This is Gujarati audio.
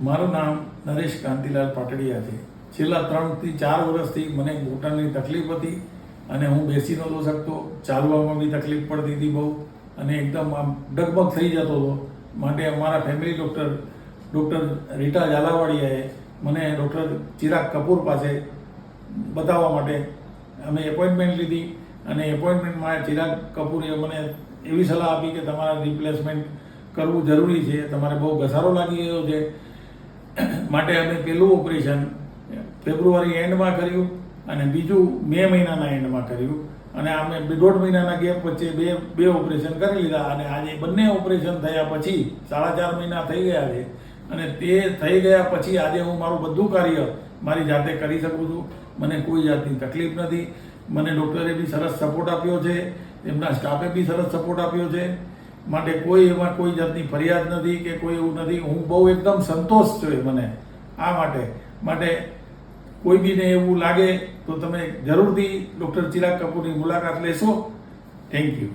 મારું નામ નરેશ કાંતિલાલ પાટડિયા છે. છેલ્લા 3 થી 4 વર્ષથી મને ઘૂંટણની તકલીફ હતી અને હું બેસી નહોતો શકતો, ચાલવામાં બી તકલીફ પડતી હતી બહુ, અને એકદમ આમ ડગમગ થઈ જતો હતો. માટે અમારા ફેમિલી ડૉક્ટર રીટા ઝાલાવાડિયાએ મને ડૉક્ટર ચિરાગ કપૂર પાસે બતાવવા માટે અમે એપોઇન્ટમેન્ટ લીધી, અને એપોઇન્ટમેન્ટમાં ચિરાગ કપૂરે મને એવી સલાહ આપી કે તમારે રિપ્લેસમેન્ટ કરવું જરૂરી છે, તમારે બહુ ઘસારો લાગી ગયો છે. માટે અમે પહેલું ઓપરેશન ફેબ્રુઆરી એન્ડમાં કર્યું અને બીજું મે મહિનાના એન્ડમાં કર્યું, અને અમે 1.5 મહિનાના ગેપ વચ્ચે બે ઓપરેશન કરી લીધા. અને આજે બંને ઓપરેશન થયા પછી 4.5 મહિના થઈ ગયા છે, અને તે થઈ ગયા પછી આજે હું મારું બધું કાર્ય મારી જાતે કરી શકું છું. મને કોઈ જાતની તકલીફ નથી. મને ડૉક્ટરે બી સરસ સપોર્ટ આપ્યો છે, એમના સ્ટાફે બી સરસ સપોર્ટ આપ્યો છે. માટે એમાં કોઈ જાતની ફરિયાદ નથી કે કોઈ એવું નથી. હું બહુ એકદમ સંતોષ છે મને આ માટે કોઈ બીને એવું લાગે તો તમે જરૂરથી ડૉક્ટર ચિરાગ કપૂરની મુલાકાત લેશો. Thank you.